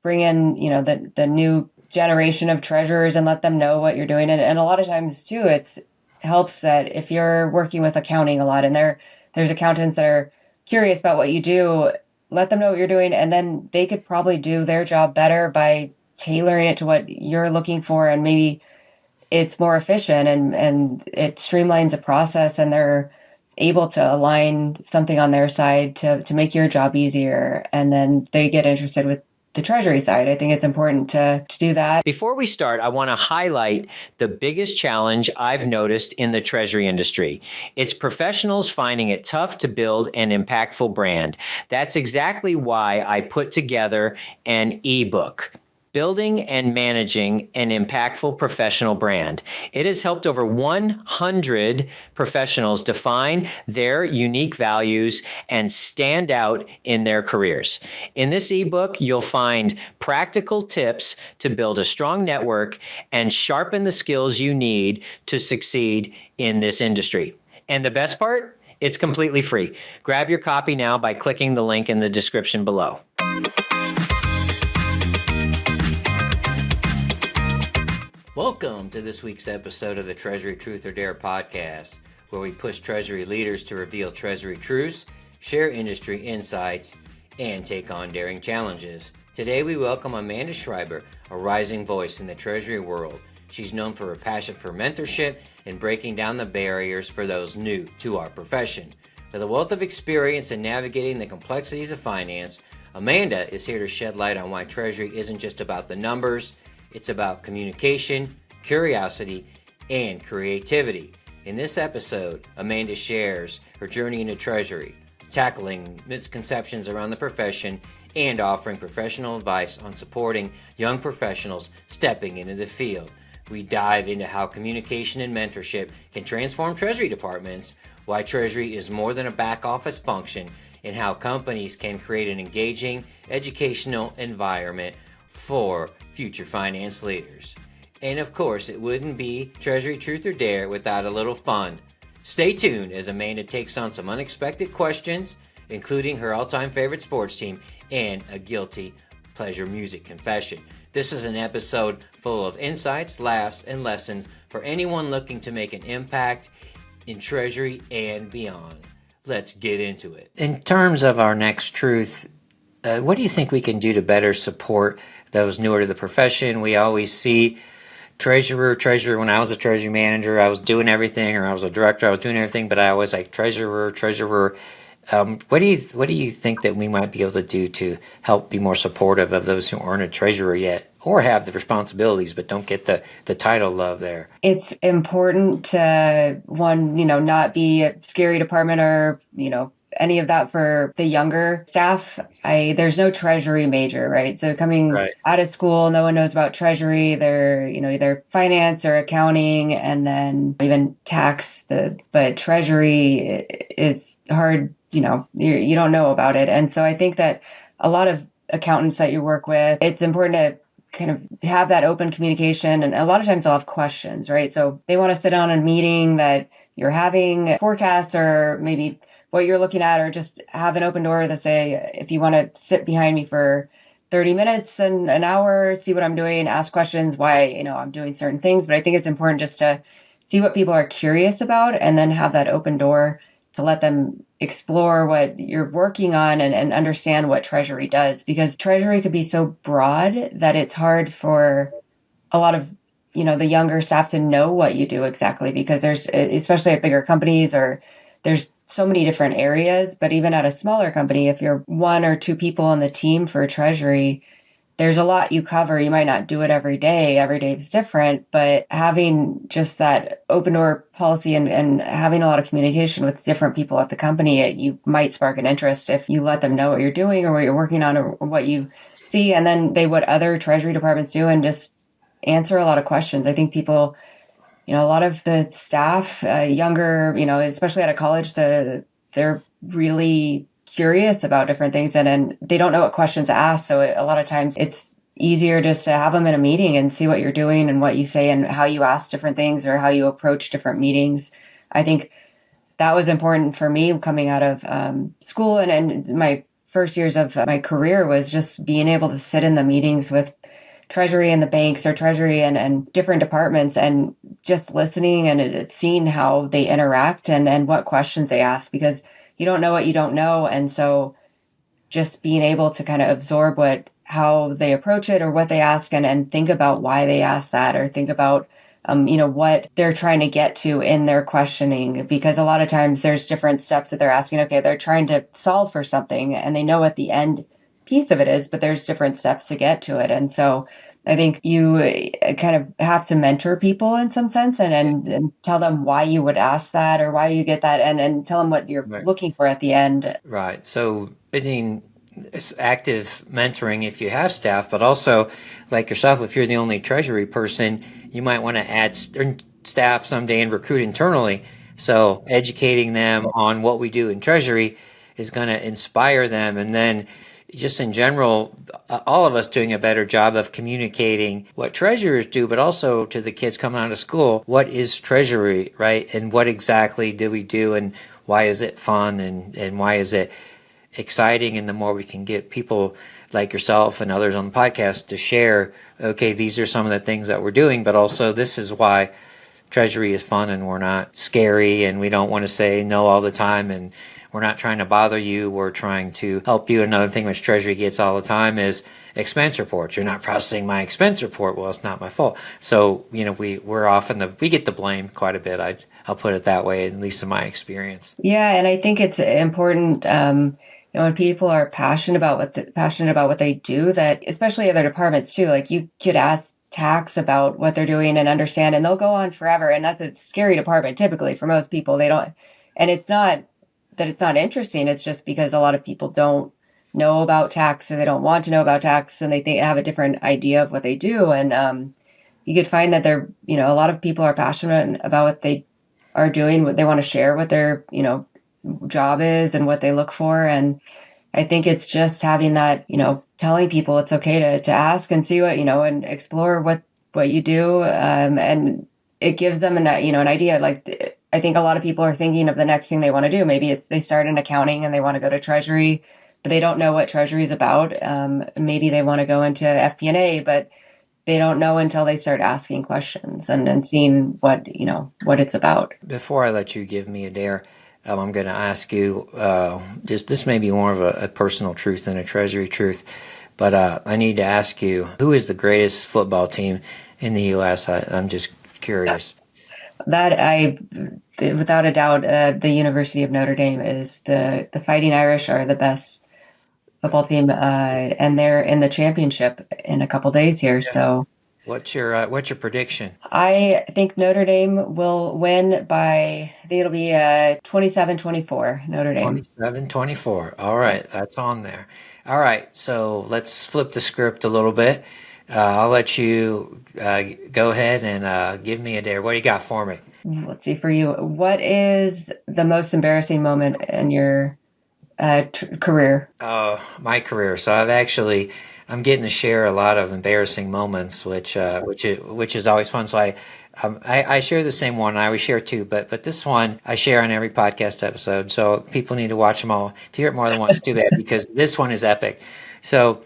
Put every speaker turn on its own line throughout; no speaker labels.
bring in, the new generation of treasurers and let them know what you're doing. And a lot of times too, it helps that if you're working with accounting a lot and there's accountants that are curious about what you do, let them know what you're doing. And then they could probably do their job better by tailoring it to what you're looking for. And maybe it's more efficient and it streamlines the process, and they're able to align something on their side to make your job easier. And then they get interested with the Treasury side. I think it's important to do that.
Before we start, I want to highlight the biggest challenge I've noticed in the Treasury industry. It's professionals finding it tough to build an impactful brand. That's exactly why I put together an ebook, Building and Managing an Impactful Professional Brand. It has helped over 100 professionals define their unique values and stand out in their careers. In this ebook, you'll find practical tips to build a strong network and sharpen the skills you need to succeed in this industry. And the best part? It's completely free. Grab your copy now by clicking the link in the description below. Welcome to this week's episode of the Treasury Truth or Dare podcast, where we push Treasury leaders to reveal Treasury truths, share industry insights, and take on daring challenges. Today we welcome Amanda Schreiber, a rising voice in the Treasury world. She's known for her passion for mentorship and breaking down the barriers for those new to our profession. With a wealth of experience in navigating the complexities of finance, Amanda is here to shed light on why Treasury isn't just about the numbers. It's about communication, curiosity, and creativity. In this episode, Amanda shares her journey into Treasury, tackling misconceptions around the profession, and offering professional advice on supporting young professionals stepping into the field. We dive into how communication and mentorship can transform Treasury departments, why Treasury is more than a back office function, and how companies can create an engaging, educational environment for future finance leaders. And of course, it wouldn't be Treasury Truth or Dare without a little fun. Stay tuned as Amanda takes on some unexpected questions, including her all-time favorite sports team and a guilty pleasure music confession. This is an episode full of insights, laughs, and lessons for anyone looking to make an impact in Treasury and beyond. Let's get into it. In terms of our next truth, what do you think we can do to better support those newer to the profession? We always see treasurer. When I was a treasury manager, I was doing everything, or I was a director, I was doing everything, but I always like treasurer. What do you think that we might be able to do to help be more supportive of those who aren't a treasurer yet, or have the responsibilities but don't get the title love there?
It's important to, not be a scary department or, any of that for the younger staff. There's no treasury major, right? So coming out of school, no one knows about treasury. They're, either finance or accounting, and then even tax. But treasury is hard, you don't know about it. And so I think that a lot of accountants that you work with, it's important to kind of have that open communication. And a lot of times they'll have questions, right? So they want to sit down in a meeting that you're having forecasts, or maybe what you're looking at, or just have an open door that say, if you want to sit behind me for 30 minutes and an hour, see what I'm doing, ask questions why, I'm doing certain things. But I think it's important just to see what people are curious about, and then have that open door to let them explore what you're working on and understand what Treasury does. Because Treasury could be so broad that it's hard for a lot of, the younger staff to know what you do exactly, because there's, especially at bigger companies, or there's so many different areas. But even at a smaller company, if you're one or two people on the team for Treasury, there's a lot you cover. You might not do it every day. Every day is different, but having just that open door policy and having a lot of communication with different people at the company, you might spark an interest if you let them know what you're doing or what you're working on or what you see. And then what other Treasury departments do, and just answer a lot of questions. I think people, a lot of the staff, younger, especially out of college, they're really curious about different things, and they don't know what questions to ask. So a lot of times it's easier just to have them in a meeting and see what you're doing and what you say and how you ask different things or how you approach different meetings. I think that was important for me coming out of school, and my first years of my career was just being able to sit in the meetings with Treasury and the banks or Treasury and different departments and just listening and seeing how they interact and what questions they ask, because you don't know what you don't know. And so just being able to kind of absorb how they approach it or what they ask and think about why they ask that, or think about what they're trying to get to in their questioning, because a lot of times there's different steps that they're asking. Okay, they're trying to solve for something and they know what the end piece of it is, but there's different steps to get to it. And so I think you kind of have to mentor people in some sense and tell them why you would ask that or why you get that, and tell them what you're looking for at the end.
Right. So, I mean, it's active mentoring if you have staff, but also like yourself, if you're the only Treasury person, you might want to add staff someday and recruit internally. So educating them on what we do in Treasury is going to inspire them. And then just in general, all of us doing a better job of communicating what treasurers do, but also to the kids coming out of school, what is Treasury, right? And what exactly do we do, and why is it fun, and why is it exciting? And the more we can get people like yourself and others on the podcast to share, okay, these are some of the things that we're doing, but also this is why Treasury is fun and we're not scary and we don't want to say no all the time and we're not trying to bother you. We're trying to help you. Another thing which Treasury gets all the time is expense reports. You're not processing my expense report. Well, it's not my fault. So, we're often we get the blame quite a bit. I'll put it that way, at least in my experience.
Yeah. And I think it's important, when people are passionate about what they do, that especially other departments too, like you could ask tax about what they're doing and understand, and they'll go on forever. And that's a scary department typically for most people. They don't, and it's not that it's not interesting. It's just because a lot of people don't know about tax, or they don't want to know about tax, and they have a different idea of what they do. And you could find that a lot of people are passionate about what they are doing, what they want to share, what their, job is and what they look for. And I think it's just having that, telling people it's okay to ask and see what, and explore what you do. And it gives them an idea. Like, I think a lot of people are thinking of the next thing they want to do. Maybe they start in accounting and they want to go to Treasury, but they don't know what Treasury is about. Maybe they want to go into FP&A, but they don't know until they start asking questions and seeing what it's about.
Before I let you give me a dare, I'm going to ask you, this may be more of a personal truth than a Treasury truth, but I need to ask you, who is the greatest football team in the U.S.? I'm just curious.
That without a doubt, the University of Notre Dame is the Fighting Irish are the best football team, and they're in the championship in a couple days here. Yeah. So,
what's your prediction?
I think Notre Dame will win by, I think it'll be 27-24, Notre Dame.
27-24. All right, that's on there. All right, so let's flip the script a little bit. I'll let you go ahead and give me a dare. What do you got for me?
Let's see, for you, what is the most embarrassing moment in your career?
My career. So I'm getting to share a lot of embarrassing moments, which is always fun. So I share the same one. I always share two, but this one I share on every podcast episode. So people need to watch them all. If you hear it more than once, too bad, because this one is epic. So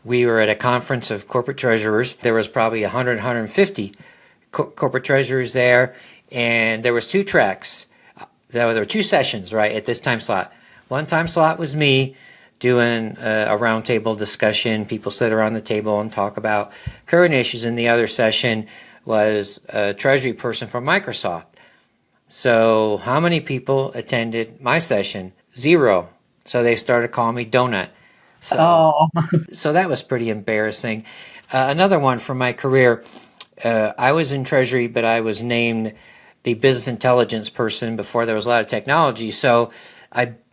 we were at a conference of corporate treasurers. There was probably 100, 150 corporate treasurers there, and there was two tracks. There were two sessions, right, at this time slot. One time slot was me doing a roundtable discussion. People sit around the table and talk about current issues. And the other session was a Treasury person from Microsoft. So how many people attended my session? 0. So they started calling me Donut. So that was pretty embarrassing. Another one from my career, I was in Treasury, but I was named the business intelligence person before there was a lot of technology. So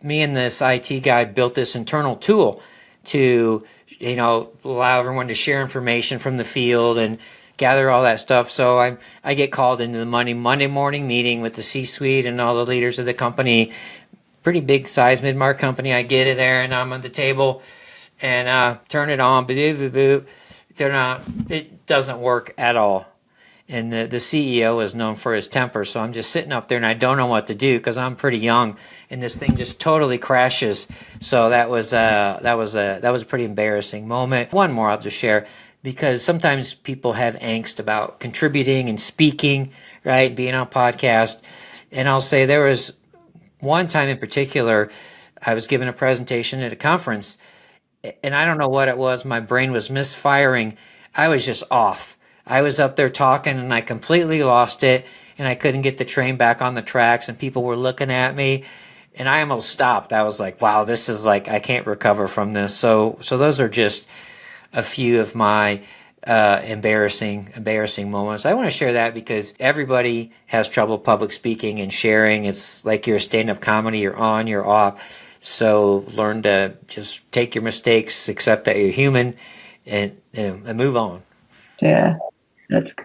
me and this IT guy built this internal tool to, allow everyone to share information from the field and gather all that stuff. So I get called into the Monday morning meeting with the C-suite and all the leaders of the company. Pretty big size mid-market company. I get in there and I'm at the table and turn it on. It doesn't work at all. and the CEO is known for his temper. So I'm just sitting up there and I don't know what to do because I'm pretty young, and this thing just totally crashes. So that was a pretty embarrassing moment. One more I'll just share, because sometimes people have angst about contributing and speaking, right, being on podcast. And I'll say there was one time in particular, I was giving a presentation at a conference, and I don't know what it was. My brain was misfiring. I was just off. I was up there talking and I completely lost it, and I couldn't get the train back on the tracks, and people were looking at me, and I almost stopped. I was like, wow, this is like, I can't recover from this. So those are just a few of my embarrassing moments. I want to share that because everybody has trouble public speaking and sharing. It's like you're a stand-up comedy, you're on, you're off. So learn to just take your mistakes, accept that you're human, and move on.
Yeah, that's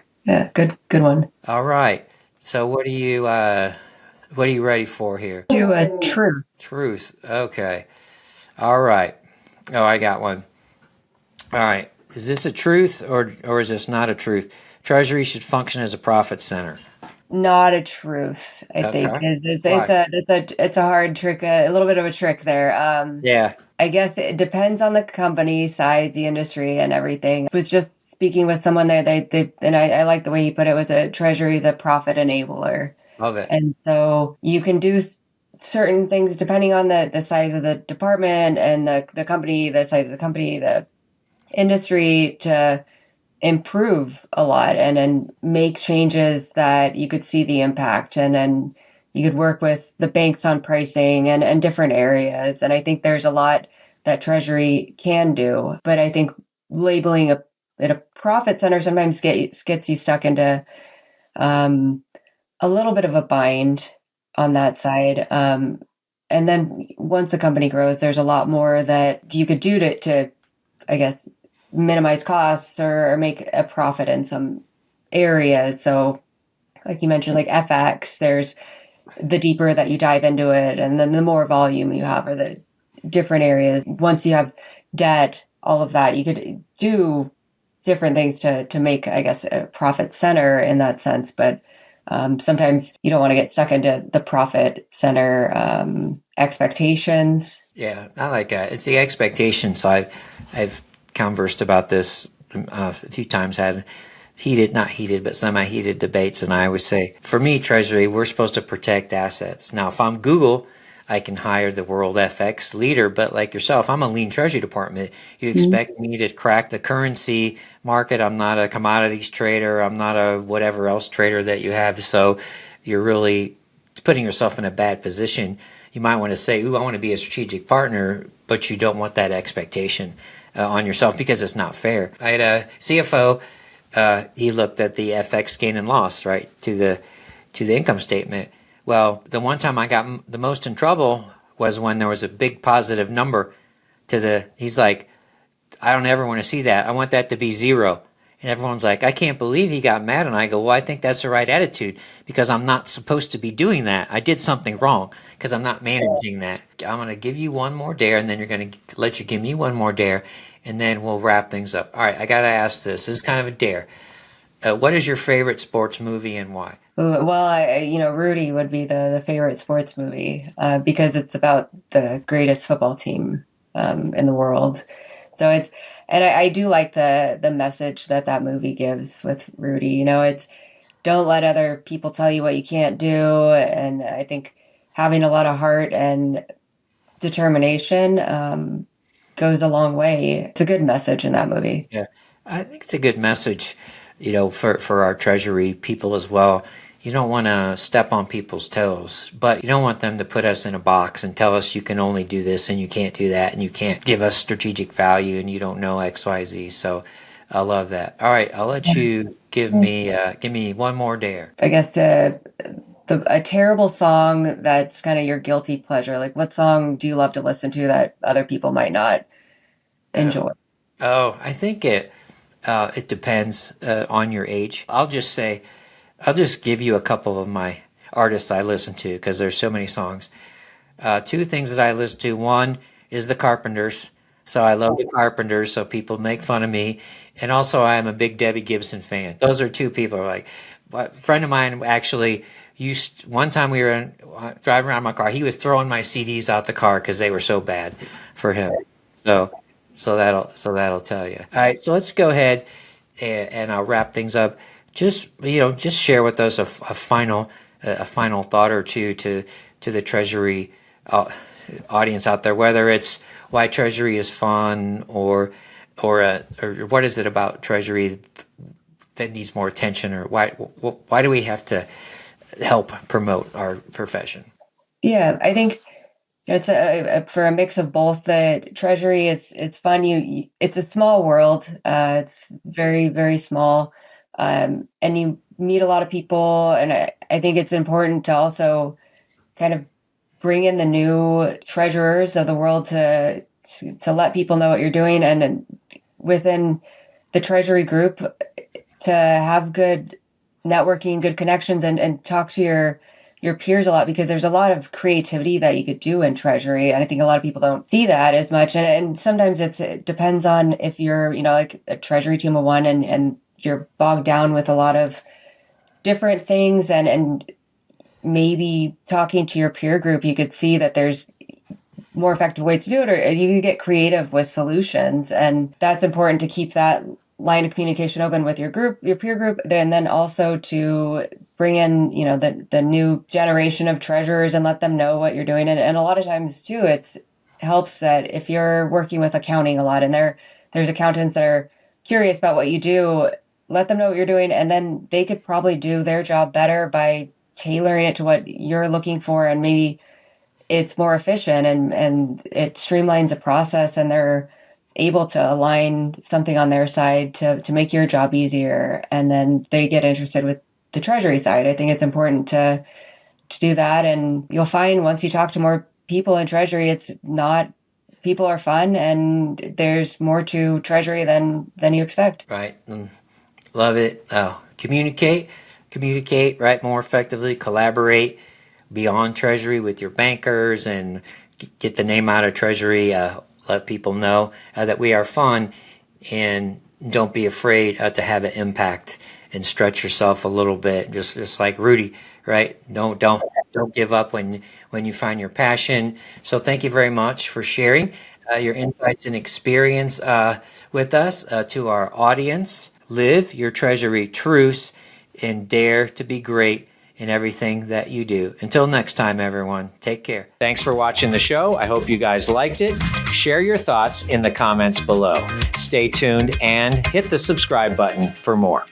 good one.
All right. So what are you ready for here?
Do a truth.
Truth. Okay. All right. Oh, I got one. All right. Is this a truth or is this not a truth? Treasury should function as a profit center.
Not a truth, I think.
Okay.
It's a hard trick, a little bit of a trick there.
Yeah.
I guess it depends on the company size, the industry, and everything. I was just speaking with someone there. And I like the way he put it. Was a treasury is a profit enabler.
Love it.
And so you can do certain things depending on the size of the department and the company, the size of the company, the industry, to improve a lot and then make changes that you could see the impact, and then you could work with the banks on pricing and different areas. And I think there's a lot that Treasury can do, but I think labeling it a profit center sometimes gets you stuck into a little bit of a bind on that side. And then once a company grows, there's a lot more that you could do to I guess, minimize costs or make a profit in some areas. So like you mentioned, like FX, there's the deeper that you dive into it, and then the more volume you have, or the different areas. Once you have debt, all of that, you could do different things to make, I guess, a profit center in that sense. But sometimes you don't want to get stuck into the profit center expectations.
Yeah, I like that. It's the expectation. So I've conversed about this a few times, had not heated, but semi-heated debates. And I always say, for me, Treasury, we're supposed to protect assets. Now, if I'm Google, I can hire the world FX leader, but like yourself, I'm a lean Treasury department. You expect me to crack the currency market. I'm not a commodities trader. I'm not a whatever else trader that you have. So you're really putting yourself in a bad position. You might want to say, ooh, I want to be a strategic partner, but you don't want that expectation on yourself, because it's not fair. I had a CFO. He looked at the FX gain and loss, right, to the income statement. Well, the one time I got the most in trouble was when there was a big positive number he's like, I don't ever want to see that. I want that to be zero. And everyone's like, I can't believe he got mad. And I go, well, I think that's the right attitude, because I'm not supposed to be doing that. I did something wrong because I'm not managing that. I'm going to give you one more dare, and then you're going to let you give me one more dare, and then we'll wrap things up. All right, I got to ask this. This is kind of a dare. What is your favorite sports movie and why?
Well, Rudy would be the favorite sports movie because it's about the greatest football team in the world. So I do like the message that movie gives with Rudy. It's don't let other people tell you what you can't do. And I think having a lot of heart and determination goes a long way. It's a good message in that movie.
Yeah, I think it's a good message, for our Treasury people as well. You don't want to step on people's toes, but you don't want them to put us in a box and tell us you can only do this and you can't do that and you can't give us strategic value and you don't know XYZ. So I love that. All right, I'll let you give me one more dare.
I guess a terrible song that's kind of your guilty pleasure. Like, what song do you love to listen to that other people might not enjoy?
I think it depends on your age. I'll just give you a couple of my artists I listen to, because there's so many songs. Two things that I listen to. One is the Carpenters. So I love the Carpenters, so people make fun of me. And also, I'm a big Debbie Gibson fan. Those are two people like, a friend of mine actually used, one time we were driving around my car, he was throwing my CDs out the car because they were so bad for him. So, that'll tell you. All right, so let's go ahead and I'll wrap things up. Just share with us a final thought or two to the Treasury audience out there, whether it's why Treasury is fun or what is it about Treasury that needs more attention, or why do we have to help promote our profession?
Yeah, I think it's for a mix of both. The Treasury, it's fun. It's a small world. It's very, very small, and you meet a lot of people. And I think it's important to also kind of bring in the new treasurers of the world to let people know what you're doing, and within the Treasury group to have good networking, good connections, and talk to your peers a lot, because there's a lot of creativity that you could do in Treasury. And I think a lot of people don't see that as much. And sometimes it depends on if you're, like a Treasury team of one and you're bogged down with a lot of different things, and maybe talking to your peer group, you could see that there's more effective ways to do it, or you can get creative with solutions. And that's important to keep that line of communication open with your peer group, and then also to bring in, the new generation of treasurers and let them know what you're doing. And a lot of times too, it helps that if you're working with accounting a lot and there's accountants that are curious about what you do, let them know what you're doing, and then they could probably do their job better by tailoring it to what you're looking for, and maybe it's more efficient and it streamlines the process, and they're able to align something on their side to make your job easier, and then they get interested with the Treasury side. I think it's important to do that, and you'll find once you talk to more people in Treasury, it's not, people are fun, and there's more to Treasury than you expect.
Right. Love it. Communicate, right, more effectively, collaborate beyond Treasury with your bankers, and get the name out of Treasury. Let people know that we are fun, and don't be afraid to have an impact and stretch yourself a little bit, just like Rudy, right? Don't give up when you find your passion. So thank you very much for sharing your insights and experience with us. To our audience, live your Treasury truths and dare to be great in everything that you do. Until next time, everyone, take care. Thanks for watching the show. I hope you guys liked it. Share your thoughts in the comments below. Stay tuned and hit the subscribe button for more.